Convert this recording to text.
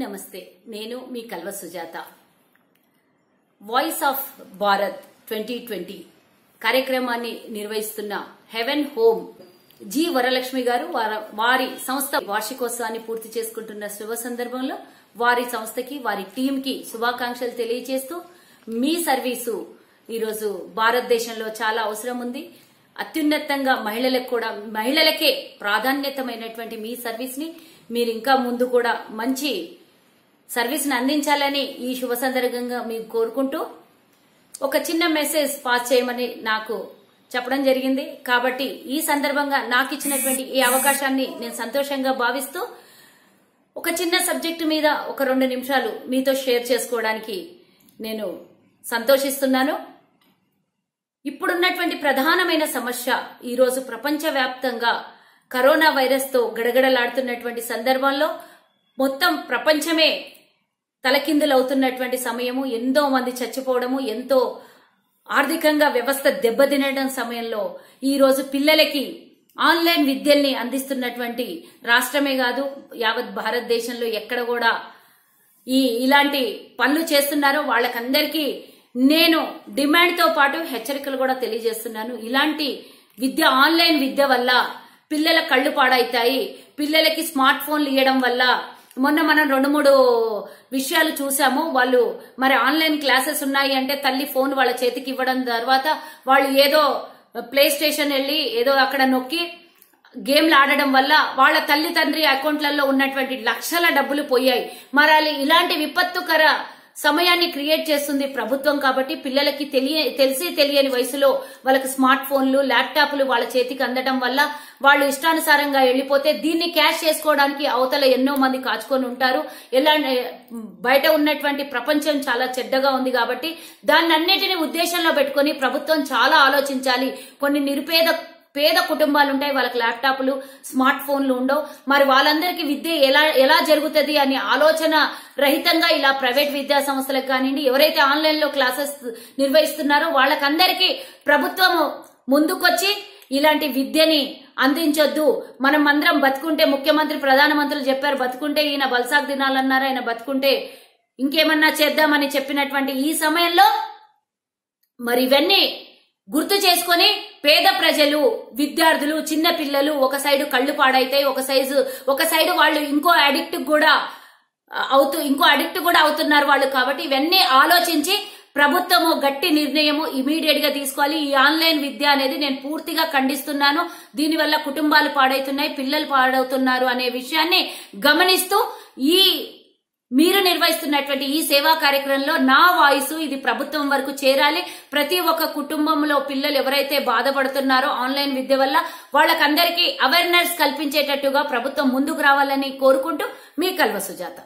నమస్తే నేను మీ కల్వ Sujatha voice of Bharat 2020 కార్యక్రమాన్ని నిర్వహిస్తున్న హెవెన్ హోమ్ జి వరలక్ష్మి గారు వారి సంస్థ వార్షికోత్సవాన్ని పూర్తి చేసుకుంటున్న శుభ సందర్భంలో వారి సంస్థకి వారి టీం కి శుభాకాంక్షలు తెలియజేస్తూ మీ సర్వీసు ఈరోజు భారతదేశంలో చాలా అవసరం ఉంది. అత్యున్నతంగా మహిళలకే ప్రాధాన్యతమైనటువంటి మీ సర్వీస్ ని మీరు ఇంకా ముందు కూడా మంచి సర్వీస్ ని అందించాలని ఈ శుభ సందర్భంగా మీకు కోరుకుంటూ ఒక చిన్న మెసేజ్ పాస్ చేయమని నాకు చెప్పడం జరిగింది. కాబట్టి ఈ సందర్భంగా నాకు ఇచ్చినటువంటి ఈ అవకాశాన్ని నేను సంతోషంగా భావిస్తూ ఒక చిన్న సబ్జెక్టు మీద ఒక 2 నిమిషాలు మీతో షేర్ చేసుకోవడానికి నేను సంతోషిస్తున్నాను. ఇప్పుడున్నటువంటి ప్రధానమైన సమస్య ఈరోజు ప్రపంచవ్యాప్తంగా కరోనా వైరస్ తో గడగడలాడుతున్నటువంటి సందర్భంలో మొత్తం ప్రపంచమే తలకిందులవుతున్నటువంటి సమయము, ఎంతో మంది చచ్చిపోవడము, ఎంతో ఆర్థికంగా వ్యవస్థ దెబ్బతినడం సమయంలో ఈరోజు పిల్లలకి ఆన్లైన్ విద్యల్ని అందిస్తున్నటువంటి రాష్ట్రమే కాదు యావత్ భారతదేశంలో ఎక్కడ కూడా ఇలాంటి పనులు చేస్తున్నారో వాళ్ళకందరికీ నేను డిమాండ్ తో పాటు హెచ్చరికలు కూడా తెలియజేస్తున్నాను. ఇలాంటి విద్య ఆన్లైన్ విద్య వల్ల పిల్లల కళ్ళు పాడైతాయి. పిల్లలకి స్మార్ట్ ఫోన్లు ఇవ్వడం వల్ల మొన్న మనం 2-3 విషయాలు చూసాము. వాళ్ళు మరి ఆన్లైన్ క్లాసెస్ ఉన్నాయి అంటే తల్లి ఫోన్ వాళ్ళ చేతికి ఇవ్వడం తర్వాత వాళ్ళు ఏదో ప్లే స్టేషన్ వెళ్లి ఏదో అక్కడ నొక్కి గేమ్లు ఆడడం వల్ల వాళ్ళ తల్లి తండ్రి అకౌంట్లలో ఉన్నటువంటి లక్షల డబ్బులు పోయాయి. మరి ఇలాంటి విపత్తుకర సమయాన్ని క్రియేట్ చేస్తుంది ప్రభుత్వం. కాబట్టి పిల్లలకి తెలిసి తెలియని వయసులో వాళ్ళకి స్మార్ట్ ఫోన్లు ల్యాప్టాప్లు వాళ్ళ చేతికి అందడం వల్ల వాళ్ళు ఇష్టానుసారంగా వెళ్లిపోతే దీన్ని క్యాష్ చేసుకోవడానికి అవతల ఎన్నో మంది కాచుకొని ఉంటారు. బయట ఉన్నటువంటి ప్రపంచం చాలా చెడ్డగా ఉంది కాబట్టి దాన్నన్నిటిని ఉద్దేశంలో పెట్టుకుని ప్రభుత్వం చాలా ఆలోచించాలి. కొన్ని పేద కుటుంబాలు ఉంటాయి, వాళ్ళకి ల్యాప్టాప్లు స్మార్ట్ ఫోన్లు ఉండవు. మరి వాళ్ళందరికీ విద్య ఎలా జరుగుతుంది అని ఆలోచన రహితంగా ఇలా ప్రైవేట్ విద్యా సంస్థలకు కానివ్వండి, ఎవరైతే ఆన్లైన్ లో క్లాసెస్ నిర్వహిస్తున్నారో వాళ్ళకందరికీ ప్రభుత్వం ముందుకొచ్చి ఇలాంటి విద్యని అందించొద్దు. మనం అందరం బతుకుంటే, ముఖ్యమంత్రి ప్రధానమంత్రులు చెప్పారు బతుకుంటే ఈయన బల్సాక్ దినాలన్నారు, ఆయన బతుకుంటే ఇంకేమన్నా చేద్దామని చెప్పినటువంటి ఈ సమయంలో మరి ఇవన్నీ గుర్తు చేసుకుని పేద ప్రజలు, విద్యార్థులు, చిన్న పిల్లలు ఒక సైడు కళ్ళు పాడైతాయి, ఒక సైడు వాళ్ళు ఇంకో అడిక్ట్ కూడా అవుతున్నారు వాళ్ళు. కాబట్టి ఇవన్నీ ఆలోచించి ప్రభుత్వము గట్టి నిర్ణయము ఇమీడియట్ గా తీసుకోవాలి. ఈ ఆన్లైన్ విద్య అనేది నేను పూర్తిగా ఖండిస్తున్నాను. దీనివల్ల కుటుంబాలు పాడవుతున్నాయి, పిల్లలు పాడవుతున్నారు అనే విషయాన్ని గమనిస్తూ మీరు నిర్వహిస్తున్నటువంటి ఈ సేవా కార్యక్రమంలో నా వాయిస్ ఇది ప్రభుత్వం వరకు చేరాలి. ప్రతి ఒక్క కుటుంబంలో పిల్లలు ఎవరైతే బాధపడుతున్నారో ఆన్లైన్ విద్య వల్ల వాళ్ళకందరికీ అవేర్నెస్ కల్పించేటట్టుగా ప్రభుత్వం ముందుకు రావాలని కోరుకుంటూ మీ కల్వ సుజాత.